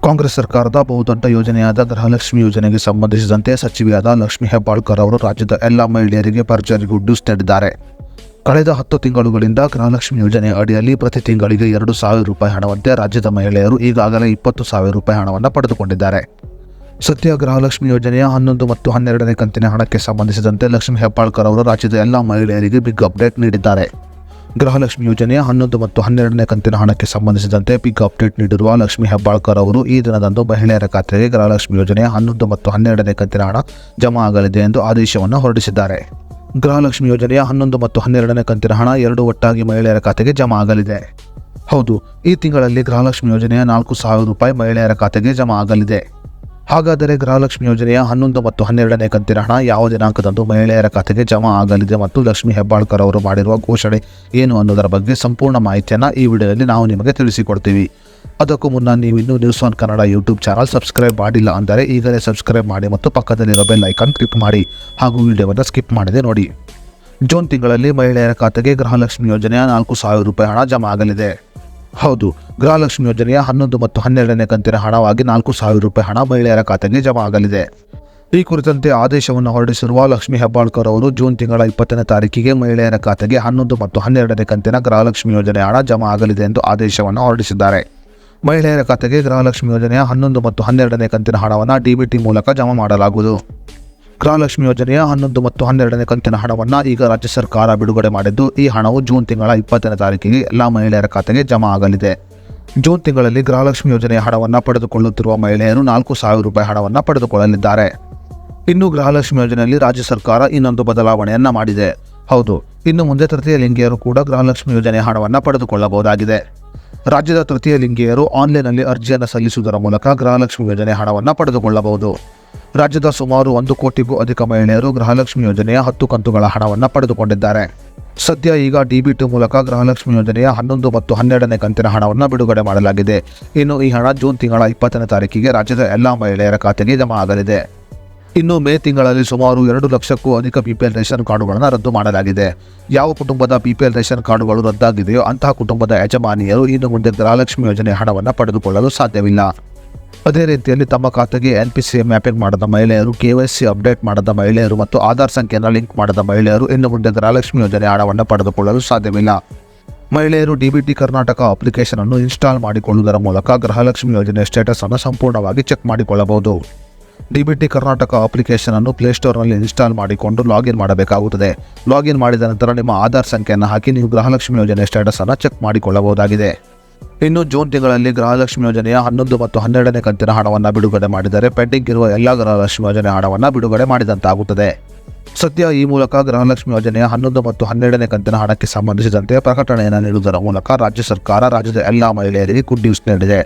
ಕಾಂಗ್ರೆಸ್ ಸರ್ಕಾರದ ಬಹುದೊಡ್ಡ ಯೋಜನೆಯಾದ ಗೃಹಲಕ್ಷ್ಮಿ ಯೋಜನೆಗೆ ಸಂಬಂಧಿಸಿದಂತೆ ಸಚಿವೆಯಾದ ಲಕ್ಷ್ಮೀ ಹೆಬ್ಬಾಳ್ಕರ್ ಅವರು ರಾಜ್ಯದ ಎಲ್ಲ ಮಹಿಳೆಯರಿಗೆ ಭರ್ಜರಿ ಗುಡ್ ನ್ಯೂಸ್ ನೀಡಿದ್ದಾರೆ. ಕಳೆದ 10 ತಿಂಗಳುಗಳಿಂದ ಗೃಹಲಕ್ಷ್ಮಿ ಯೋಜನೆ ಅಡಿಯಲ್ಲಿ ಪ್ರತಿ ತಿಂಗಳಿಗೆ 2,000 ರೂಪಾಯಿ ಹಣವಂತೆ ರಾಜ್ಯದ ಮಹಿಳೆಯರು ಈಗಾಗಲೇ 20,000 ರೂಪಾಯಿ ಹಣವನ್ನು ಪಡೆದುಕೊಂಡಿದ್ದಾರೆ. ಸದ್ಯ ಗೃಹಲಕ್ಷ್ಮಿ ಯೋಜನೆಯ 11 ಮತ್ತು 12ನೇ ಕಂತಿನ ಹಣಕ್ಕೆ ಸಂಬಂಧಿಸಿದಂತೆ ಲಕ್ಷ್ಮೀ ಹೆಬ್ಬಾಳ್ಕರ್ ಅವರು ರಾಜ್ಯದ ಎಲ್ಲ ಮಹಿಳೆಯರಿಗೆ ಬಿಗ್ ಅಪ್ಡೇಟ್ ನೀಡಿದ್ದಾರೆ. ಗೃಹಲಕ್ಷ್ಮಿ ಯೋಜನೆಯ 11 ಮತ್ತು 12ನೇ ಕಂತಿನ ಹಣಕ್ಕೆ ಸಂಬಂಧಿಸಿದಂತೆ ಬಿಗ್ ಅಪ್ಡೇಟ್ ನೀಡಿರುವ ಲಕ್ಷ್ಮೀ ಹೆಬ್ಬಾಳ್ಕರ್ ಅವರು ಈ ದಿನದಂದು ಮಹಿಳೆಯರ ಖಾತೆಗೆ ಗೃಹಲಕ್ಷ್ಮಿ ಯೋಜನೆಯ 11 ಮತ್ತು 12ನೇ ಕಂತಿನ ಹಣ ಜಮಾ ಆಗಲಿದೆ ಎಂದು ಆದೇಶವನ್ನು ಹೊರಡಿಸಿದ್ದಾರೆ. ಗೃಹಲಕ್ಷ್ಮಿ ಯೋಜನೆಯ 11 ಮತ್ತು 12ನೇ ಕಂತಿನ ಹಣ ಎರಡೂ ಒಟ್ಟಾಗಿ ಮಹಿಳೆಯರ ಖಾತೆಗೆ ಜಮಾ ಆಗಲಿದೆ. ಹೌದು, ಈ ತಿಂಗಳಲ್ಲಿ ಗೃಹಲಕ್ಷ್ಮಿ ಯೋಜನೆಯ 4,000 ರೂಪಾಯಿ ಮಹಿಳೆಯರ ಖಾತೆಗೆ ಜಮಾ ಆಗಲಿದೆ. ಹಾಗಾದರೆ ಗೃಹಲಕ್ಷ್ಮಿ ಯೋಜನೆಯ 11 ಮತ್ತು 12ನೇ ಕಂತಿನ ಹಣ ಯಾವ ದಿನಾಂಕದಂದು ಮಹಿಳೆಯರ ಖಾತೆಗೆ ಜಮಾ ಆಗಲಿದೆ ಮತ್ತು ಲಕ್ಷ್ಮೀ ಹೆಬ್ಬಾಳ್ಕರ್ ಅವರು ಮಾಡಿರುವ ಘೋಷಣೆ ಏನು ಅನ್ನೋದರ ಬಗ್ಗೆ ಸಂಪೂರ್ಣ ಮಾಹಿತಿಯನ್ನು ಈ ವಿಡಿಯೋದಲ್ಲಿ ನಾವು ನಿಮಗೆ ತಿಳಿಸಿಕೊಡ್ತೀವಿ. ಅದಕ್ಕೂ ಮುನ್ನ ನೀವಿನ್ನೂ news one Kannada YouTube channel subscribe ಮಾಡಿಲ್ಲ ಅಂದರೆ ಈಗಲೇ ಸಬ್ಸ್ಕ್ರೈಬ್ ಮಾಡಿ ಮತ್ತು ಪಕ್ಕದಲ್ಲಿರೋ ಬೆಲ್ ಐಕಾನ್ ಕ್ಲಿಕ್ ಮಾಡಿ ಹಾಗೂ ವಿಡಿಯೋವನ್ನು ಸ್ಕಿಪ್ ಮಾಡದೆ ನೋಡಿ. ಜೂನ್ ತಿಂಗಳಲ್ಲಿ ಮಹಿಳೆಯರ ಖಾತೆಗೆ ಗೃಹಲಕ್ಷ್ಮಿ ಯೋಜನೆಯ 4,000 ರೂಪಾಯಿ ಹಣ ಜಮಾ ಆಗಲಿದೆ. ಹೌದು, ಗೃಹಲಕ್ಷ್ಮಿ ಯೋಜನೆಯ 11 ಮತ್ತು 12ನೇ ಕಂತಿನ ಹಣವಾಗಿ 4,000 ರೂಪಾಯಿ ಹಣ ಮಹಿಳೆಯರ ಖಾತೆಗೆ ಜಮಾ ಆಗಲಿದೆ. ಈ ಕುರಿತಂತೆ ಆದೇಶವನ್ನು ಹೊರಡಿಸಿರುವ ಲಕ್ಷ್ಮೀ ಹೆಬ್ಬಾಳ್ಕರ್ ಅವರು ಜೂನ್ ತಿಂಗಳ 20ನೇ ತಾರೀಕಿಗೆ ಮಹಿಳೆಯರ ಖಾತೆಗೆ 11 ಮತ್ತು 12ನೇ ಕಂತಿನ ಗೃಹಲಕ್ಷ್ಮಿ ಯೋಜನೆ ಹಣ ಜಮಾ ಆಗಲಿದೆ ಎಂದು ಆದೇಶವನ್ನು ಹೊರಡಿಸಿದ್ದಾರೆ. ಮಹಿಳೆಯರ ಖಾತೆಗೆ ಗೃಹಲಕ್ಷ್ಮಿ ಯೋಜನೆಯ 11 ಮತ್ತು 12ನೇ ಕಂತಿನ ಹಣವನ್ನು ಡಿಬಿಟಿ ಮೂಲಕ ಜಮಾ ಮಾಡಲಾಗುವುದು. ಗೃಹಲಕ್ಷ್ಮಿ ಯೋಜನೆಯ 11 ಮತ್ತು 12ನೇ ಕಂತಿನ ಹಣವನ್ನು ಈಗ ರಾಜ್ಯ ಸರ್ಕಾರ ಬಿಡುಗಡೆ ಮಾಡಿದ್ದು, ಈ ಹಣವು ಜೂನ್ ತಿಂಗಳ 20ನೇ ತಾರೀಕಿಗೆ ಎಲ್ಲ ಮಹಿಳೆಯರ ಖಾತೆಗೆ ಜಮಾ ಆಗಲಿದೆ. ಜೂನ್ ತಿಂಗಳಲ್ಲಿ ಗೃಹಲಕ್ಷ್ಮಿ ಯೋಜನೆಯ ಹಣವನ್ನು ಪಡೆದುಕೊಳ್ಳುತ್ತಿರುವ ಮಹಿಳೆಯರು 4,000 ರೂಪಾಯಿ ಹಣವನ್ನು ಪಡೆದುಕೊಳ್ಳಲಿದ್ದಾರೆ. ಇನ್ನು ಗೃಹಲಕ್ಷ್ಮಿ ಯೋಜನೆಯಲ್ಲಿ ರಾಜ್ಯ ಸರ್ಕಾರ ಇನ್ನೊಂದು ಬದಲಾವಣೆಯನ್ನು ಮಾಡಿದೆ. ಹೌದು, ಇನ್ನು ಮುಂದೆ ತೃತೀಯ ಲಿಂಗಿಯರು ಕೂಡ ಗೃಹಲಕ್ಷ್ಮಿ ಯೋಜನೆಯ ಹಣವನ್ನು ಪಡೆದುಕೊಳ್ಳಬಹುದಾಗಿದೆ. ರಾಜ್ಯದ ತೃತೀಯ ಲಿಂಗಿಯರು ಆನ್ಲೈನ್ನಲ್ಲಿ ಅರ್ಜಿಯನ್ನು ಸಲ್ಲಿಸುವುದರ ಮೂಲಕ ಗೃಹಲಕ್ಷ್ಮಿ ಯೋಜನೆಯ ಹಣವನ್ನು ಪಡೆದುಕೊಳ್ಳಬಹುದು. ರಾಜ್ಯದ ಸುಮಾರು 1 ಕೋಟಿಗೂ ಅಧಿಕ ಮಹಿಳೆಯರು ಗೃಹಲಕ್ಷ್ಮಿ ಯೋಜನೆಯ 10 ಕಂತುಗಳ ಹಣವನ್ನು ಪಡೆದುಕೊಂಡಿದ್ದಾರೆ. ಸದ್ಯ ಈಗ ಡಿಬಿಟಿ ಮೂಲಕ ಗೃಹಲಕ್ಷ್ಮಿ ಯೋಜನೆಯ 11 ಮತ್ತು 12ನೇ ಕಂತಿನ ಹಣವನ್ನು ಬಿಡುಗಡೆ ಮಾಡಲಾಗಿದೆ. ಇನ್ನು ಈ ಹಣ ಜೂನ್ ತಿಂಗಳ 20ನೇ ತಾರೀಕಿಗೆ ರಾಜ್ಯದ ಎಲ್ಲ ಮಹಿಳೆಯರ ಖಾತೆಗೆ ಜಮಾ ಆಗಲಿದೆ. ಇನ್ನು ಮೇ ತಿಂಗಳಲ್ಲಿ ಸುಮಾರು 2 ಲಕ್ಷಕ್ಕೂ ಅಧಿಕ ಬಿಪಿಎಲ್ ರೇಷನ್ ಕಾರ್ಡುಗಳನ್ನು ರದ್ದು ಮಾಡಲಾಗಿದೆ. ಯಾವ ಕುಟುಂಬದ ಬಿಪಿಎಲ್ ರೇಷನ್ ಕಾರ್ಡುಗಳು ರದ್ದಾಗಿದೆಯೋ ಅಂತಹ ಕುಟುಂಬದ ಯಜಮಾನಿಯರು ಇನ್ನು ಮುಂದೆ ಗೃಹಲಕ್ಷ್ಮಿ ಯೋಜನೆಯ ಹಣವನ್ನು ಪಡೆದುಕೊಳ್ಳಲು ಸಾಧ್ಯವಿಲ್ಲ. ಅದೇ ರೀತಿಯಲ್ಲಿ ತಮ್ಮ ಖಾತೆಗೆ NPCI ಮ್ಯಾಪಿಂಗ್ ಮಾಡದ ಮಹಿಳೆಯರು, KYC ಅಪ್ಡೇಟ್ ಮಾಡದ ಮಹಿಳೆಯರು ಮತ್ತು ಆಧಾರ್ ಸಂಖ್ಯೆಯನ್ನು ಲಿಂಕ್ ಮಾಡದ ಮಹಿಳೆಯರು ಇನ್ನು ಮುಂದೆ ಗೃಹಲಕ್ಷ್ಮಿ ಯೋಜನೆಯ ಹಣವನ್ನು ಪಡೆದುಕೊಳ್ಳಲು ಸಾಧ್ಯವಿಲ್ಲ. ಮಹಿಳೆಯರು ಡಿಬಿಟಿ ಕರ್ನಾಟಕ ಅಪ್ಲಿಕೇಶನ್ ಅನ್ನು ಇನ್ಸ್ಟಾಲ್ ಮಾಡಿಕೊಳ್ಳುವುದರ ಮೂಲಕ ಗೃಹಲಕ್ಷ್ಮಿ ಯೋಜನೆಯ ಸ್ಟೇಟಸ್ ಅನ್ನು ಸಂಪೂರ್ಣವಾಗಿ ಚೆಕ್ ಮಾಡಿಕೊಳ್ಳಬಹುದು. ಡಿಬಿಟಿ ಕರ್ನಾಟಕ ಅಪ್ಲಿಕೇಶನ್ ಅನ್ನು ಪ್ಲೇಸ್ಟೋರ್ನಲ್ಲಿ ಇನ್ಸ್ಟಾಲ್ ಮಾಡಿಕೊಂಡು ಲಾಗಿನ್ ಮಾಡಬೇಕಾಗುತ್ತದೆ. ಲಾಗಿನ್ ಮಾಡಿದ ನಂತರ ನಿಮ್ಮ ಆಧಾರ್ ಸಂಖ್ಯೆಯನ್ನು ಹಾಕಿ ನೀವು ಗೃಹಲಕ್ಷ್ಮಿ ಯೋಜನೆಯ ಸ್ಟೇಟಸ್ ಅನ್ನು ಚೆಕ್ ಮಾಡಿಕೊಳ್ಳಬಹುದಾಗಿದೆ. ಇನ್ನು ಜೂನ್ ತಿಂಗಳಲ್ಲಿ ಗೃಹಲಕ್ಷ್ಮಿ ಯೋಜನೆಯ 11 ಮತ್ತು 12ನೇ ಕಂತಿನ ಹಣವನ್ನು ಬಿಡುಗಡೆ ಮಾಡಿದರೆ ಪೆಂಡಿಂಗ್ ಇರುವ ಎಲ್ಲ ಗೃಹಲಕ್ಷ್ಮಿ ಯೋಜನೆಯ ಹಣವನ್ನು ಬಿಡುಗಡೆ ಮಾಡಿದಂತಾಗುತ್ತದೆ. ಸದ್ಯ ಈ ಮೂಲಕ ಗೃಹಲಕ್ಷ್ಮಿ ಯೋಜನೆಯ 11 ಮತ್ತು 12ನೇ ಕಂತಿನ ಹಣಕ್ಕೆ ಸಂಬಂಧಿಸಿದಂತೆ ಪ್ರಕಟಣೆಯನ್ನು ನೀಡುವುದರ ಮೂಲಕ ರಾಜ್ಯ ಸರ್ಕಾರ ರಾಜ್ಯದ ಎಲ್ಲ ಮಹಿಳೆಯರಿಗೆ ಗುಡ್ ನ್ಯೂಸ್ ನೀಡಿದೆ.